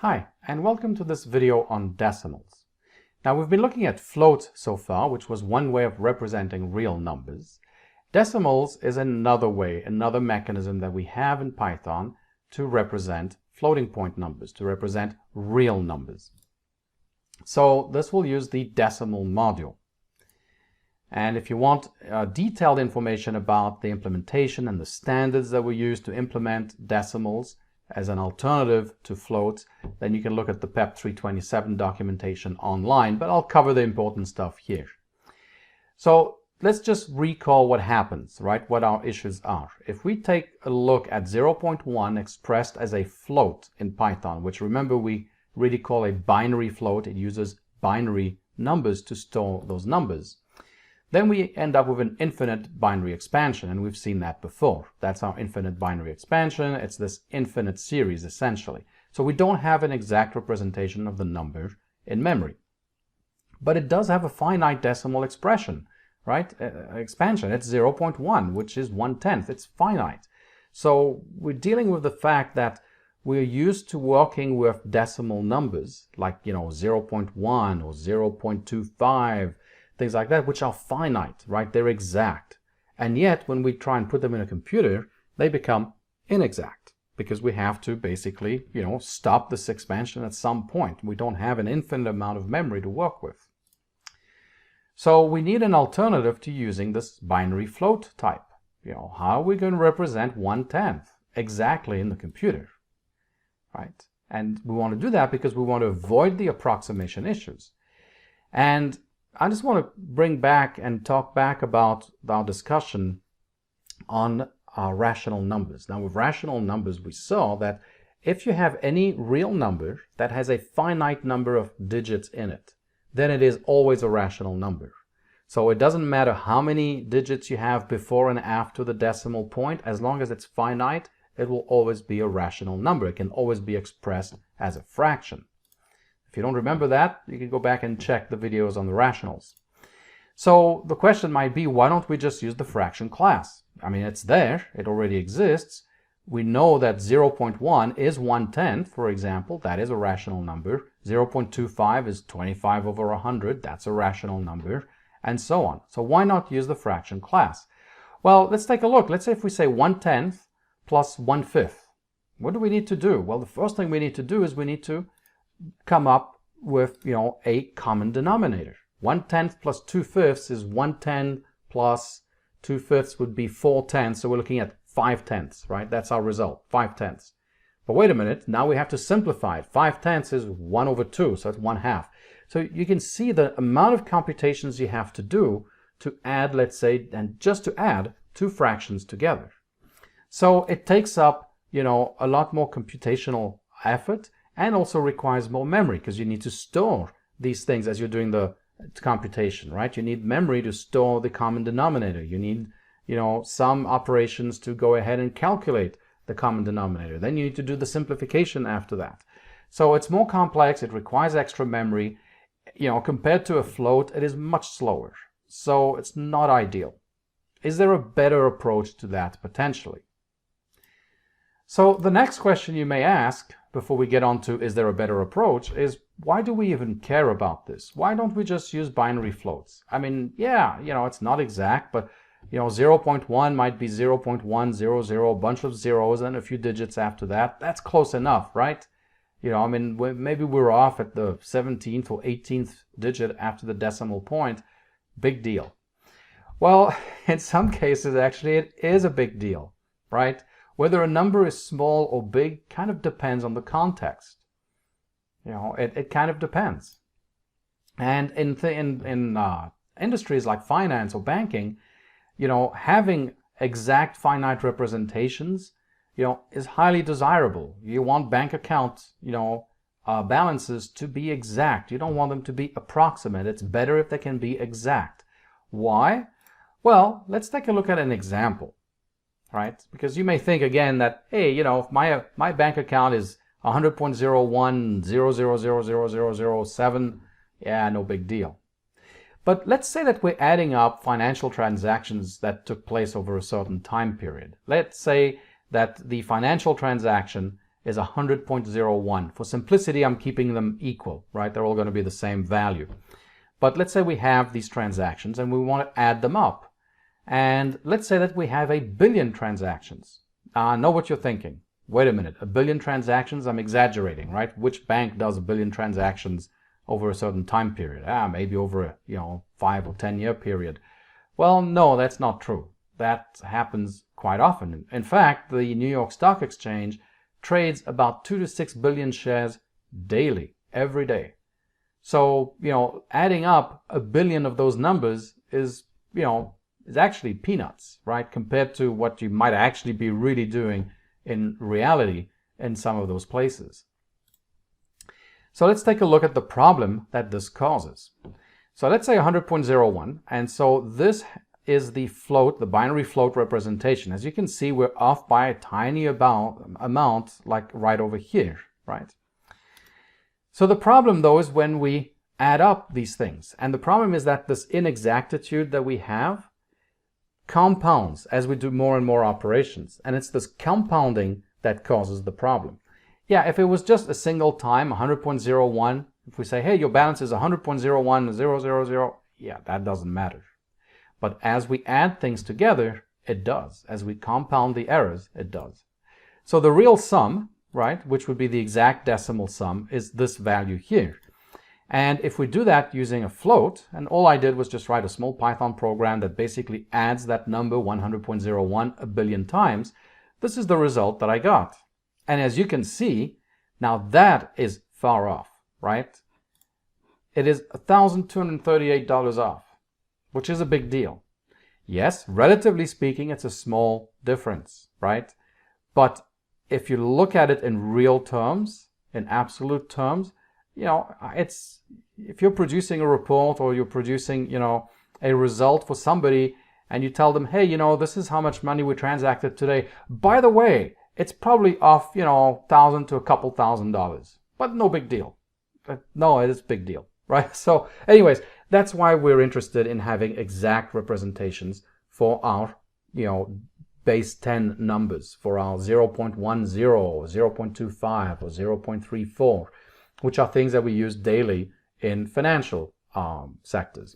Hi, and welcome to this video on decimals. Now we've been looking at floats so far, which was one way of representing real numbers. Decimals is another way, another mechanism that we have in Python to represent floating point numbers, to represent real numbers. So this will use the decimal module. And if you want detailed information about the implementation and the standards that we use to implement decimals as an alternative to floats, then you can look at the PEP 327 documentation online, but I'll cover the important stuff here. So let's just recall what happens, right? What our issues are. If we take a look at 0.1 expressed as a float in Python, which remember we really call a binary float, it uses binary numbers to store those numbers, then we end up with an infinite binary expansion, and we've seen that before. That's our infinite binary expansion. It's this infinite series, essentially. So we don't have an exact representation of the number in memory. But it does have a finite decimal expression, right? Expansion. It's 0.1, which is 1/10. It's finite. So we're dealing with the fact that we're used to working with decimal numbers, like, 0.1 or 0.25, things like that, which are finite, right? They're exact. And yet, when we try and put them in a computer, they become inexact because we have to basically, stop this expansion at some point. We don't have an infinite amount of memory to work with. So we need an alternative to using this binary float type. How are we going to represent 1/10 exactly in the computer, right? And we want to do that because we want to avoid the approximation issues. And I just want to bring back and talk back about our discussion on rational numbers. Now, with rational numbers, we saw that if you have any real number that has a finite number of digits in it, then it is always a rational number. So it doesn't matter how many digits you have before and after the decimal point, as long as it's finite, it will always be a rational number. It can always be expressed as a fraction. If you don't remember that, you can go back and check the videos on the rationals. So the question might be, why don't we just use the fraction class? I mean, it's there, it already exists. We know that 0.1 is 1/10, for example, that is a rational number. 0.25 is 25 over 100, that's a rational number, and so on. So why not use the fraction class? Well, let's take a look. Let's say if we say 1/10 plus 1/5. What do we need to do? Well, the first thing we need to do is we need to come up with, a common denominator. 1/10 plus 2/5 is 1/10 plus 2/5 would be 4/10. So we're looking at 5/10, right? That's our result, 5/10. But wait a minute, now we have to simplify it. 5/10 is 1 over 2, so it's 1/2. So you can see the amount of computations you have to do to add, let's say, and just to add two fractions together. So it takes up, a lot more computational effort, and also requires more memory because you need to store these things as you're doing the computation, right? You need memory to store the common denominator. You need, some operations to go ahead and calculate the common denominator. Then you need to do the simplification after that. So it's more complex. It requires extra memory. Compared to a float, it is much slower. So it's not ideal. Is there a better approach to that potentially? So the next question you may ask before we get on to is there a better approach is, why do we even care about this? Why don't we just use binary floats? I mean, yeah, it's not exact, but 0.1 might be 0.100, a bunch of zeros and a few digits after that. That's close enough, right? Maybe we're off at the 17th or 18th digit after the decimal point. Big deal. Well, in some cases, actually, it is a big deal, right? Whether a number is small or big kind of depends on the context. It kind of depends. And in industries like finance or banking, having exact finite representations, is highly desirable. You want bank account, balances to be exact. You don't want them to be approximate. It's better if they can be exact. Why? Well, let's take a look at an example. Right? Because you may think again that, hey, if my bank account is 100.01000007, yeah, no big deal. But let's say that we're adding up financial transactions that took place over a certain time period. Let's say that the financial transaction is 100.01. For simplicity, I'm keeping them equal, right? They're all going to be the same value. But let's say we have these transactions and we want to add them up. And let's say that we have 1 billion transactions. I know what you're thinking. Wait a minute, 1 billion transactions? I'm exaggerating, right? Which bank does 1 billion transactions over a certain time period? Maybe over a 5 or 10 year period. Well, no, that's not true. That happens quite often. In fact, the New York Stock Exchange trades about 2 to 6 billion shares daily, every day. So, adding up 1 billion of those numbers is actually peanuts, right? Compared to what you might actually be really doing in reality in some of those places. So let's take a look at the problem that this causes. So let's say 100.01, and so this is the float, the binary float representation. As you can see, we're off by a tiny amount, like right over here, right? So the problem, though, is when we add up these things. And the problem is that this inexactitude that we have compounds as we do more and more operations. And it's this compounding that causes the problem. Yeah, if it was just a single time, 100.01, if we say, hey, your balance is 100.01,000, yeah, that doesn't matter. But as we add things together, it does. As we compound the errors, it does. So the real sum, right, which would be the exact decimal sum, is this value here. And if we do that using a float, and all I did was just write a small Python program that basically adds that number 100.01 1 billion times, this is the result that I got. And as you can see, now that is far off, right? It is $1,238 off, which is a big deal. Yes, relatively speaking, it's a small difference, right? But if you look at it in real terms, in absolute terms, it's, if you're producing a report or you're producing, a result for somebody and you tell them, hey, this is how much money we transacted today. By the way, it's probably off, $1,000 to a couple $1,000, but no big deal. No, it is a big deal, right? So anyways, that's why we're interested in having exact representations for our, base 10 numbers, for our 0.10, 0.25, or 0.34, which are things that we use daily in financial sectors.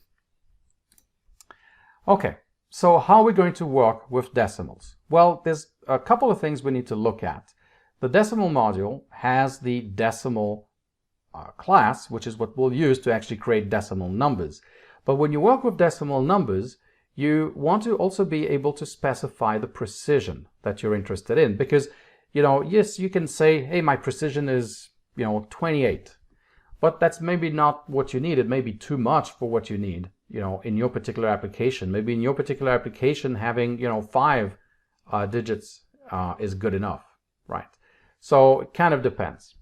Okay, so how are we going to work with decimals? Well, there's a couple of things we need to look at. The decimal module has the decimal class, which is what we'll use to actually create decimal numbers. But when you work with decimal numbers, you want to also be able to specify the precision that you're interested in. Because, yes, you can say, hey, my precision is, 28. But that's maybe not what you need. It may be too much for what you need, in your particular application. Maybe in your particular application, having, 5 digits is good enough, right? So it kind of depends.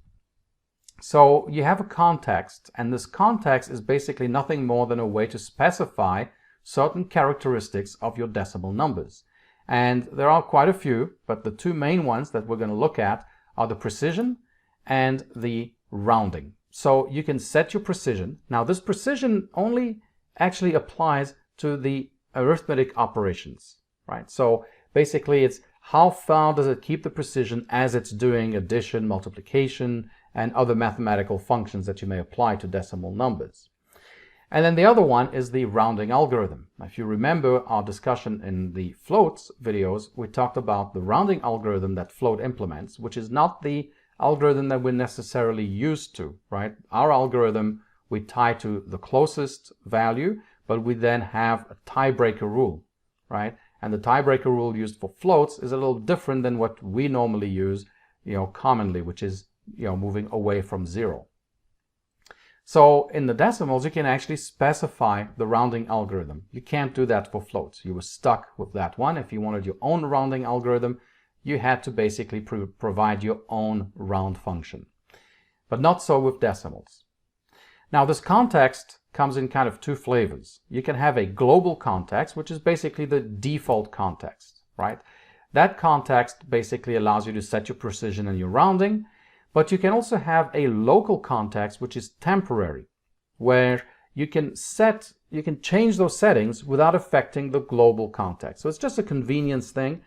So you have a context, and this context is basically nothing more than a way to specify certain characteristics of your decimal numbers. And there are quite a few, but the two main ones that we're going to look at are the precision and the rounding. So you can set your precision. Now this precision only actually applies to the arithmetic operations, right? So basically it's how far does it keep the precision as it's doing addition, multiplication, and other mathematical functions that you may apply to decimal numbers. And then the other one is the rounding algorithm. If you remember our discussion in the floats videos, we talked about the rounding algorithm that float implements, which is not the algorithm that we're necessarily used to, right? Our algorithm, we tie to the closest value, but we then have a tiebreaker rule, right? And the tiebreaker rule used for floats is a little different than what we normally use, commonly, which is, moving away from 0. So in the decimals, you can actually specify the rounding algorithm. You can't do that for floats. You were stuck with that one. If you wanted your own rounding algorithm, you had to basically provide your own round function. But not so with decimals. Now this context comes in kind of two flavors. You can have a global context, which is basically the default context, right? That context basically allows you to set your precision and your rounding. But you can also have a local context, which is temporary, where you can change those settings without affecting the global context. So it's just a convenience thing,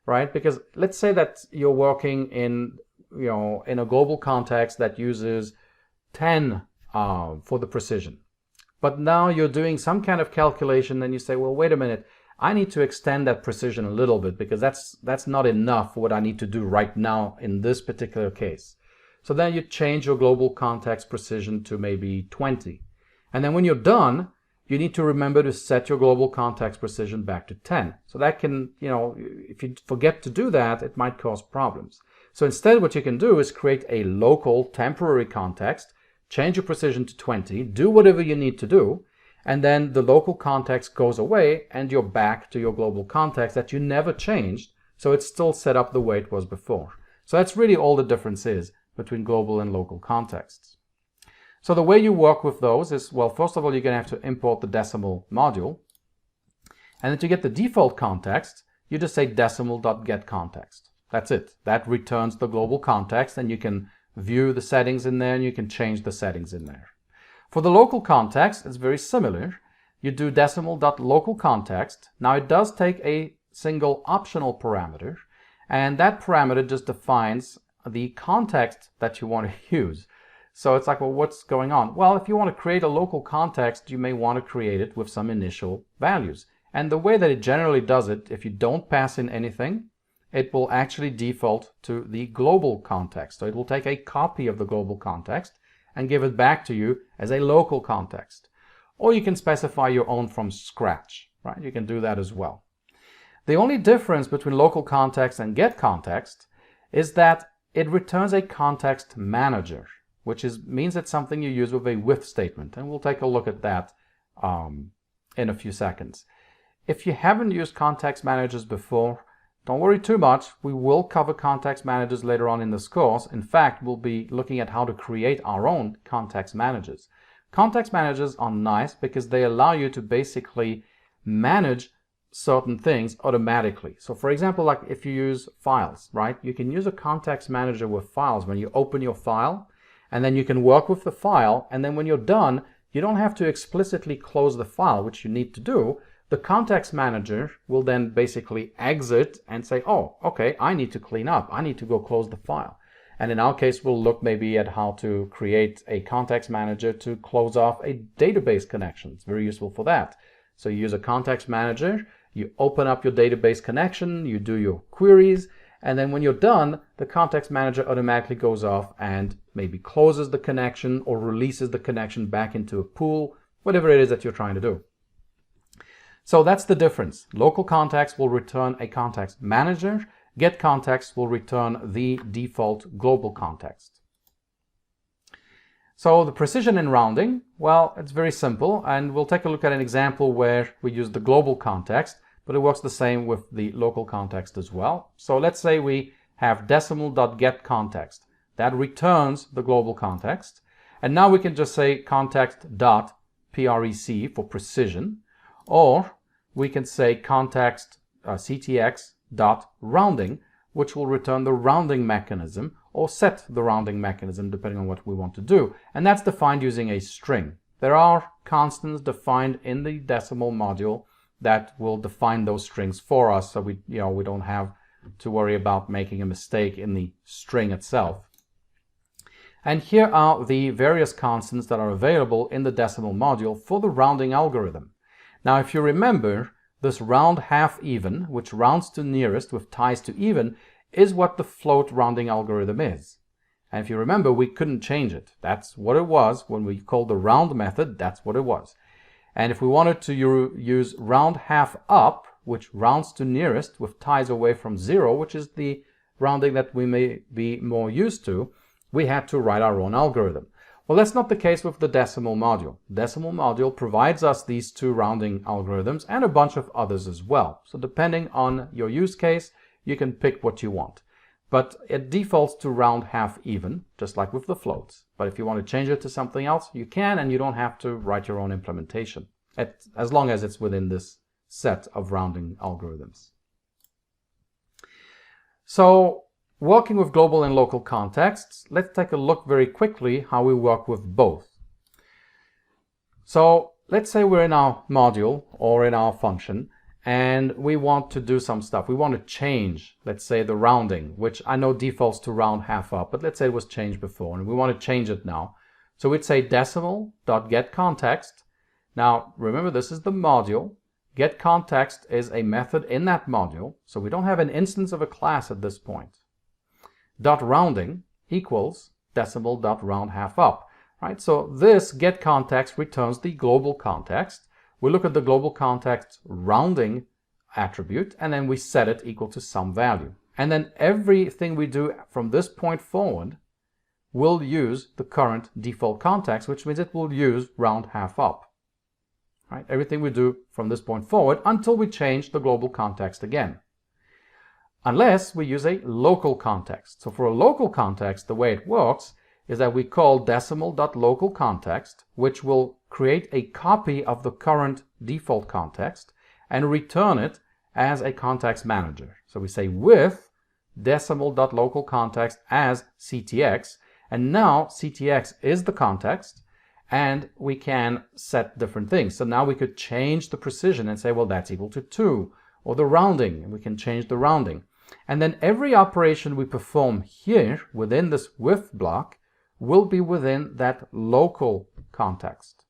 right? Because let's say that you're working in in a global context that uses 10 for the precision. But now you're doing some kind of calculation and you say, well, wait a minute, I need to extend that precision a little bit because that's not enough for what I need to do right now in this particular case. So then you change your global context precision to maybe 20. And then when you're done, you need to remember to set your global context precision back to 10. So that can, if you forget to do that, it might cause problems. So instead what you can do is create a local temporary context, change your precision to 20, do whatever you need to do, and then the local context goes away and you're back to your global context that you never changed, so it's still set up the way it was before. So that's really all the difference is between global and local contexts. So the way you work with those is, well, first of all, you're going to have to import the decimal module. And then to get the default context, you just say decimal.getContext. That's it. That returns the global context, and you can view the settings in there and you can change the settings in there. For the local context, it's very similar. You do decimal.localContext. Now it does take a single optional parameter, and that parameter just defines the context that you want to use. So it's like, well, what's going on? Well, if you want to create a local context, you may want to create it with some initial values. And the way that it generally does it, if you don't pass in anything, it will actually default to the global context. So it will take a copy of the global context and give it back to you as a local context. Or you can specify your own from scratch, right? You can do that as well. The only difference between local context and get context is that it returns a context manager, which means it's something you use with a with statement. And we'll take a look at that in a few seconds. If you haven't used context managers before, don't worry too much. We will cover context managers later on in this course. In fact, we'll be looking at how to create our own context managers. Context managers are nice because they allow you to basically manage certain things automatically. So for example, like if you use files, right? You can use a context manager with files when you open your file, and then you can work with the file, and then when you're done, you don't have to explicitly close the file, which you need to do. The context manager will then basically exit and say, oh, okay, I need to clean up. I need to go close the file. And in our case, we'll look maybe at how to create a context manager to close off a database connection. It's very useful for that. So you use a context manager, you open up your database connection, you do your queries, and then when you're done, the context manager automatically goes off and maybe closes the connection or releases the connection back into a pool, whatever it is that you're trying to do. So that's the difference. Local context will return a context manager. Get context will return the default global context. So the precision in rounding, well, it's very simple, and we'll take a look at an example where we use the global context, but it works the same with the local context as well. So let's say we have decimal.getContext. That returns the global context. And now we can just say context.prec for precision, or we can say context ctx.rounding, which will return the rounding mechanism or set the rounding mechanism depending on what we want to do. And that's defined using a string. There are constants defined in the decimal module that will define those strings for us, so we don't have to worry about making a mistake in the string itself. And here are the various constants that are available in the decimal module for the rounding algorithm. Now, if you remember, this round half even, which rounds to nearest with ties to even, is what the float rounding algorithm is. And if you remember, we couldn't change it. That's what it was. When we called the round method, that's what it was. And if we wanted to use round half up, which rounds to nearest with ties away from 0, which is the rounding that we may be more used to, we had to write our own algorithm. Well, that's not the case with the decimal module. Decimal module provides us these two rounding algorithms and a bunch of others as well. So depending on your use case, you can pick what you want. But it defaults to round half even, just like with the floats. But if you want to change it to something else, you can, and you don't have to write your own implementation, as long as it's within this set of rounding algorithms. So, working with global and local contexts, let's take a look very quickly how we work with both. So let's say we're in our module or in our function, and we want to do some stuff. We want to change, let's say, the rounding, which I know defaults to round half up, but let's say it was changed before and we want to change it now. So we'd say decimal.getContext. Now remember, this is the module. GetContext is a method in that module, so we don't have an instance of a class at this point. .rounding equals decimal.roundHalfUp, right? So this getContext returns the global context. We look at the global context rounding attribute, and then we set it equal to some value. And then everything we do from this point forward will use the current default context, which means it will use roundHalfUp. Right? Everything we do from this point forward until we change the global context again. Unless we use a local context. So for a local context, the way it works is that we call decimal.localContext, which will create a copy of the current default context and return it as a context manager. So we say with decimal.localContext as CTX, and now CTX is the context, and we can set different things. So now we could change the precision and say, well, that's equal to 2, or the rounding, and we can change the rounding. And then every operation we perform here within this with block will be within that local context,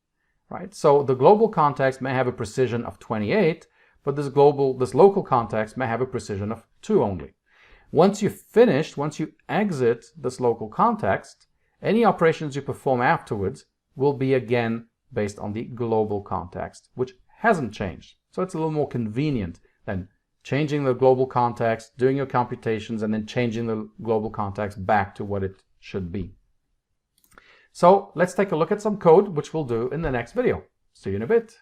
right? So the global context may have a precision of 28, but this local context may have a precision of 2 only. Once you've finished, once you exit this local context, any operations you perform afterwards will be again based on the global context, which hasn't changed. So it's a little more convenient than changing the global context, doing your computations, and then changing the global context back to what it should be. So let's take a look at some code, which we'll do in the next video. See you in a bit.